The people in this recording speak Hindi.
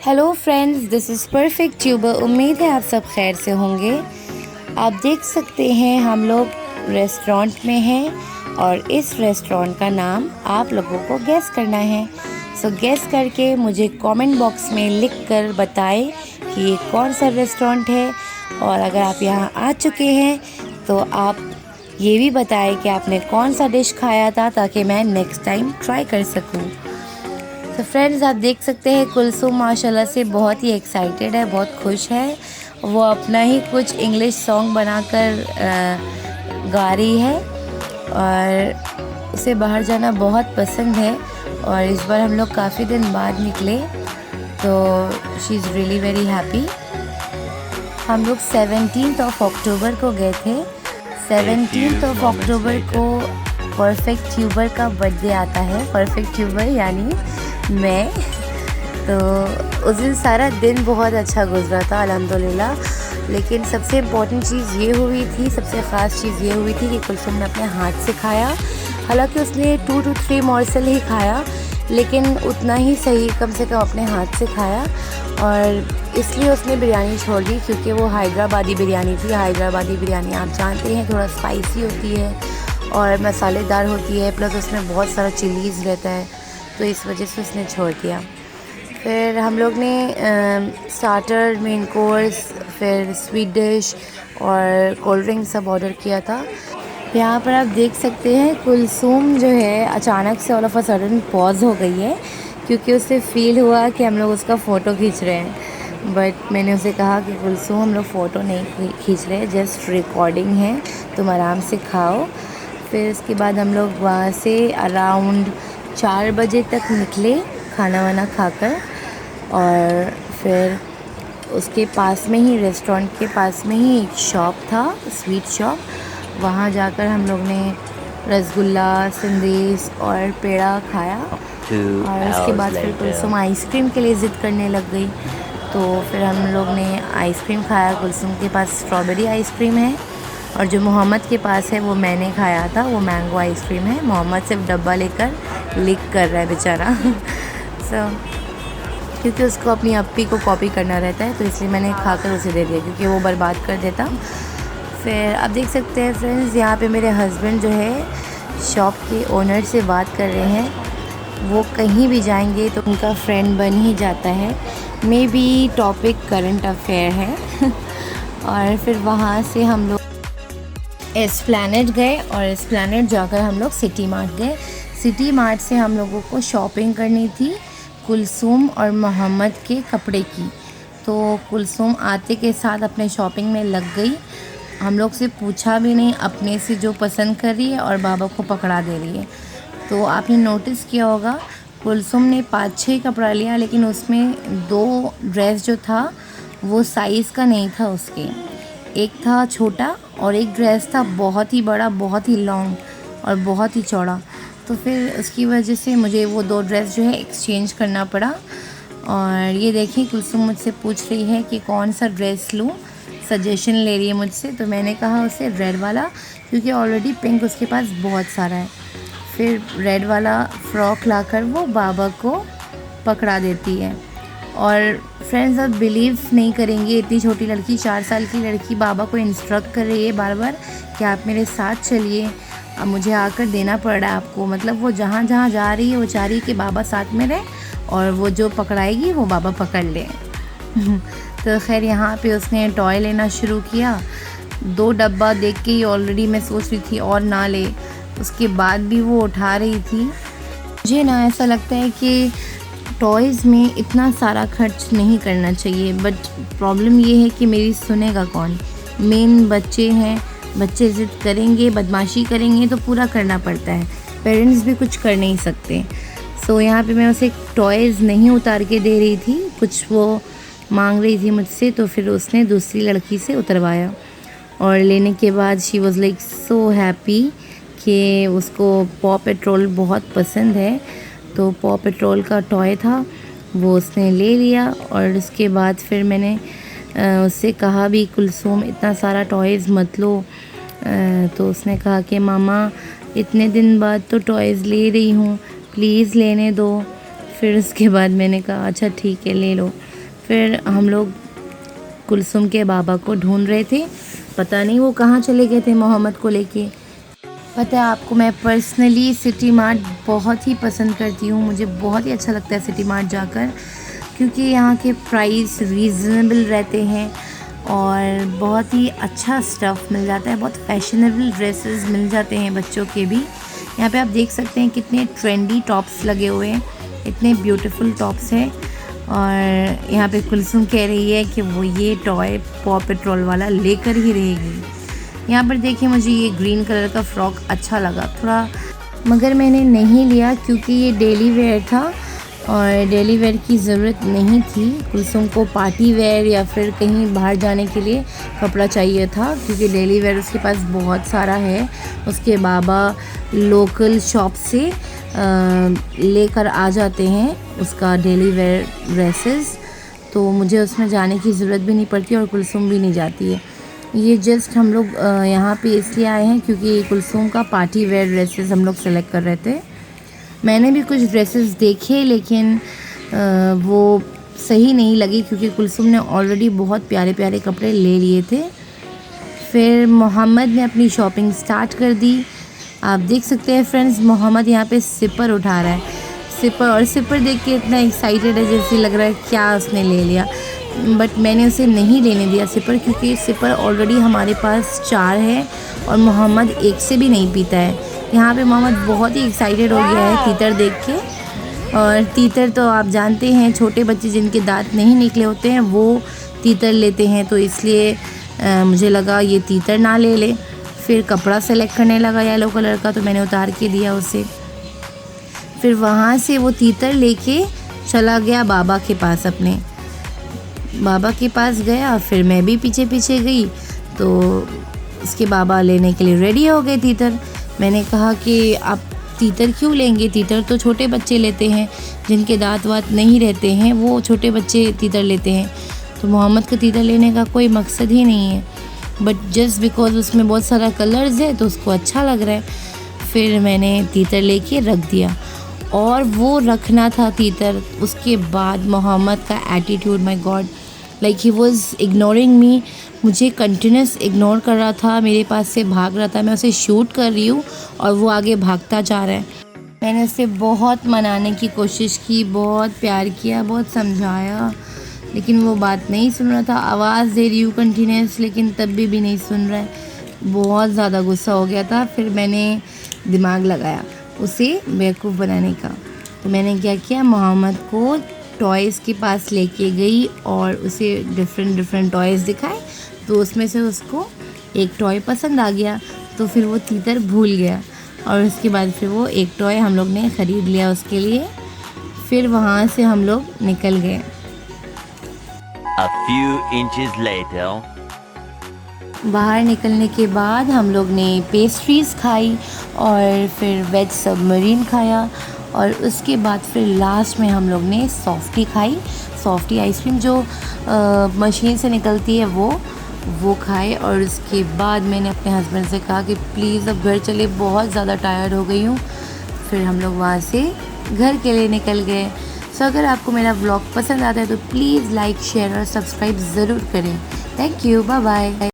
Hello friends, this is perfect tuber. उम्मीद है आप सब खैर से होंगे। आप देख सकते हैं हम लोग रेस्टोरेंट में हैं और इस रेस्टोरेंट का नाम आप लोगों को गेस करना है। सो गेस करके मुझे कमेंट बॉक्स में लिख कर बताएं कि ये कौन सा रेस्टोरेंट है। और अगर आप यहाँ आ चुके हैं तो आप ये भी बताएं कि आपने कौन सा डिश खाया था, ताकि मैं नेक्स्ट टाइम ट्राई कर सकूँ। तो फ्रेंड्स, आप देख सकते हैं कुलसुम माशाल्लाह से बहुत ही एक्साइटेड है, बहुत खुश है। वो अपना ही कुछ इंग्लिश सॉन्ग बनाकर गा रही है और उसे बाहर जाना बहुत पसंद है। और इस बार हम लोग काफ़ी दिन बाद निकले, तो she is really very happy. हम लोग 17 अक्टूबर को गए थे। 17 अक्टूबर को परफेक्ट ट्यूबर का बर्थडे आता है। परफेक्ट ट्यूबर यानी मैं। तो उस दिन सारा दिन बहुत अच्छा गुजरा था अल्हम्दुलिल्लाह। लेकिन सबसे इम्पॉर्टेंट चीज़ ये हुई थी, सबसे ख़ास चीज़ ये हुई थी कि कुलसुम ने अपने हाथ से खाया। हालांकि उसने 2 to 3 मॉर्सल ही खाया, लेकिन उतना ही सही कम से कम अपने हाथ से खाया। और इसलिए उसने बिरयानी छोड़ दी, क्योंकि वो हैदराबादी बिरयानी थी। हैदराबादी बिरयानी आप जानते हैं थोड़ा स्पाइसी होती है और मसालेदार होती है, प्लस उसमें बहुत सारा चिलीज़ रहता है, तो इस वजह से उसने छोड़ दिया। फिर हम लोग ने स्टार्टर, मेन कोर्स, फिर स्वीट डिश और कोल्ड ड्रिंक सब ऑर्डर किया था। यहाँ पर आप देख सकते हैं कुलसुम जो है अचानक से all of a sudden pause हो गई है, क्योंकि उसे फील हुआ कि हम लोग उसका फ़ोटो खींच रहे हैं। बट मैंने उसे कहा कि कुलसुम, हम लोग फ़ोटो नहीं खींच रहे, जस्ट रिकॉर्डिंग है, तुम आराम से खाओ। फिर उसके बाद हम लोग वहाँ से अराउंड 4 बजे तक निकले खाना वाना खाकर। और फिर उसके पास में ही, रेस्टोरेंट के पास में ही एक शॉप था, स्वीट शॉप। वहाँ जाकर हम लोग ने रसगुल्ला, संदेश और पेड़ा खाया। और उसके बाद फिर कुलसुम आइसक्रीम के लिए ज़िद करने लग गई, तो फिर हम लोग ने आइसक्रीम खाया। कुलसुम के पास स्ट्रॉबेरी आइसक्रीम है और जो मोहम्मद के पास है वो मैंने खाया था, वो मैंगो आइसक्रीम है। मोहम्मद सिर्फ डब्बा लेकर लिक कर रहा है बेचारा। क्योंकि उसको अपनी अप्पी को कॉपी करना रहता है, तो इसलिए मैंने खाकर उसे दे दिया, क्योंकि वो बर्बाद कर देता। फिर आप देख सकते हैं फ्रेंड्स, यहाँ पे मेरे हस्बैंड जो है शॉप के ओनर से बात कर रहे हैं। वो कहीं भी जाएंगे तो उनका फ्रेंड बन ही जाता है। May be topic current affair है। और फिर वहाँ से हम लोग एस्प्लैनेड गए और एस्प्लैनेड जाकर हम लोग सिटी मार्ट गए। सिटी मार्ट से हम लोगों को शॉपिंग करनी थी कुलसुम और मोहम्मद के कपड़े की। तो कुलसुम आते के साथ अपने शॉपिंग में लग गई। हम लोग से पूछा भी नहीं, अपने से जो पसंद कर रही है और बाबा को पकड़ा दे रही है। तो आपने नोटिस किया होगा, कुलसुम ने 5-6 कपड़ा लिया, लेकिन उसमें 2 ड्रेस जो था वो साइज़ का नहीं था उसके। एक था छोटा और एक ड्रेस था बहुत ही बड़ा, बहुत ही लॉन्ग और बहुत ही चौड़ा। तो फिर उसकी वजह से मुझे वो 2 ड्रेस जो है एक्सचेंज करना पड़ा। और ये देखिए कुलसुम मुझसे पूछ रही है कि कौन सा ड्रेस लूँ, सजेशन ले रही है मुझसे। तो मैंने कहा उसे रेड वाला, क्योंकि ऑलरेडी पिंक उसके पास बहुत सारा है। फिर रेड वाला फ़्रॉक लाकर वो बाबा को पकड़ा देती है। और फ्रेंड्स, आप बिलीव नहीं करेंगे, इतनी छोटी लड़की, 4 साल की लड़की बाबा को इंस्ट्रक्ट कर रही है बार बार कि आप मेरे साथ चलिए, अब मुझे आकर देना पड़ रहा है आपको। मतलब वो जहाँ जहाँ जा रही है वो चाह रही है कि बाबा साथ में रहे, और वो जो पकड़ाएगी वो बाबा पकड़ ले। तो खैर यहाँ पे उसने टॉय लेना शुरू किया। 2 डब्बा देख के ही ऑलरेडी मैं सोच रही थी और ना ले, उसके बाद भी वो उठा रही थी। मुझे ना ऐसा लगता है कि टॉयज़ में इतना सारा खर्च नहीं करना चाहिए, बट प्रॉब्लम ये है कि मेरी सुनेगा कौन। मेन बच्चे हैं, बच्चे ज़िद करेंगे, बदमाशी करेंगे तो पूरा करना पड़ता है, पेरेंट्स भी कुछ कर नहीं सकते। सो यहाँ पे मैं उसे टॉयज़ नहीं उतार के दे रही थी, कुछ वो मांग रही थी मुझसे, तो फिर उसने दूसरी लड़की से उतरवाया। और लेने के बाद she was like so happy कि उसको पॉ पेट्रोल बहुत पसंद है। तो पॉ पेट्रोल का टॉय था, वो उसने ले लिया। और उसके बाद फिर मैंने उससे कहा भी, कुलसुम इतना सारा टॉयज़ मत लो। तो उसने कहा कि मामा इतने दिन बाद तो टॉयज़ ले रही हूँ, प्लीज़ लेने दो। फिर उसके बाद मैंने कहा अच्छा ठीक है ले लो। फिर हम लोग कुलसुम के बाबा को ढूंढ रहे थे, पता नहीं वो कहाँ चले गए थे मोहम्मद को लेके। पता है आपको, मैं पर्सनली सिटी मार्ट बहुत ही पसंद करती हूँ, मुझे बहुत ही अच्छा लगता है सिटी मार्ट जाकर, क्योंकि यहाँ के प्राइस रीज़नेबल रहते हैं और बहुत ही अच्छा स्टफ़ मिल जाता है, बहुत फैशनेबल ड्रेसेस मिल जाते हैं बच्चों के भी। यहाँ पे आप देख सकते हैं कितने ट्रेंडी टॉप्स लगे हुए हैं, इतने ब्यूटीफुल टॉप्स हैं। और यहाँ पे कुलसुम कह रही है कि वो ये टॉय पॉ पेट्रोल वाला लेकर ही रहेगी। यहाँ पर देखिए, मुझे ये ग्रीन कलर का फ़्रॉक अच्छा लगा थोड़ा, मगर मैंने नहीं लिया क्योंकि ये डेली वेयर था और डेली वेयर की ज़रूरत नहीं थी। कुलसुम को पार्टी वेयर या फिर कहीं बाहर जाने के लिए कपड़ा चाहिए था, क्योंकि डेली वेयर उसके पास बहुत सारा है। उसके बाबा लोकल शॉप से लेकर आ जाते हैं उसका डेली वेयर ड्रेसेस, तो मुझे उसमें जाने की ज़रूरत भी नहीं पड़ती और कुलसुम भी नहीं जाती है। ये जस्ट हम लोग यहाँ पे इसलिए आए हैं क्योंकि कुलसुम का पार्टी वेयर ड्रेसेस हम लोग सेलेक्ट कर रहे थे। मैंने भी कुछ ड्रेसेस देखे, लेकिन वो सही नहीं लगी क्योंकि कुलसुम ने ऑलरेडी बहुत प्यारे प्यारे कपड़े ले लिए थे। फिर मोहम्मद ने अपनी शॉपिंग स्टार्ट कर दी। आप देख सकते हैं फ्रेंड्स, मोहम्मद यहाँ पे सिपर उठा रहा है, सिपर देख के इतना एक्साइटेड है जैसे लग रहा है क्या उसने ले लिया। बट मैंने उसे नहीं लेने दिया सिपर, क्योंकि सिपर ऑलरेडी हमारे पास 4 है और मोहम्मद एक से भी नहीं पीता है। यहाँ पे मोहम्मद बहुत ही एक्साइटेड हो गया है तीतर देख के। और तीतर तो आप जानते हैं, छोटे बच्चे जिनके दांत नहीं निकले होते हैं वो तीतर लेते हैं, तो इसलिए मुझे लगा ये तीतर ना ले ले। फिर कपड़ा सेलेक्ट करने लगा येलो कलर का, तो मैंने उतार के दिया उसे। फिर वहाँ से वो तीतर लेके चला गया बाबा के पास, अपने बाबा के पास गया। फिर मैं भी पीछे पीछे गई, तो उसके बाबा लेने के लिए रेडी हो गए तीतर। मैंने कहा कि आप तीतर क्यों लेंगे, तीतर तो छोटे बच्चे लेते हैं, जिनके दांत वात नहीं रहते हैं वो छोटे बच्चे तीतर लेते हैं। तो मोहम्मद का तीतर लेने का कोई मकसद ही नहीं है, बट जस्ट बिकॉज उसमें बहुत सारा कलर्स है तो उसको अच्छा लग रहा है। फिर मैंने तीतर लेके रख दिया और वो रखना था तीतर। उसके बाद मोहम्मद का attitude, my God, like he was ignoring मी, मुझे कंटिन्यूस इग्नोर कर रहा था, मेरे पास से भाग रहा था। मैं उसे शूट कर रही हूँ और वो आगे भागता जा रहा है। मैंने उसे बहुत मनाने की कोशिश की, बहुत प्यार किया, बहुत समझाया, लेकिन वो बात नहीं सुन रहा था। आवाज़ दे रही हूँ कंटिन्यूस, लेकिन तब भी नहीं सुन रहा है। बहुत ज़्यादा गुस्सा हो गया था। फिर मैंने दिमाग लगाया उसे बेवकूफ़ बनाने का। तो मैंने क्या किया, मोहम्मद को टॉयज़ के पास लेके गई और उसे डिफरेंट टॉयज़ दिखाए, तो उसमें से उसको एक टॉय पसंद आ गया, तो फिर वो तीतर भूल गया और उसके बाद फिर वो एक टॉय हम लोग ने ख़रीद लिया उसके लिए। फिर वहाँ से हम लोग निकल गए। A few inches later. बाहर निकलने के बाद हम लोग ने पेस्ट्रीज़ खाई और फिर वेज सबमरीन खाया और उसके बाद फिर लास्ट में हम लोग ने सॉफ्टी खाई, सॉफ्टी आइसक्रीम जो मशीन से निकलती है वो खाए। और उसके बाद मैंने अपने हस्बैंड से कहा कि प्लीज़ अब घर चले, बहुत ज़्यादा टायर्ड हो गई हूँ। फिर हम लोग वहाँ से घर के लिए निकल गए। सो अगर आपको मेरा व्लॉग पसंद आता है तो प्लीज़ लाइक, शेयर और सब्सक्राइब ज़रूर करें। Thank you, bye bye.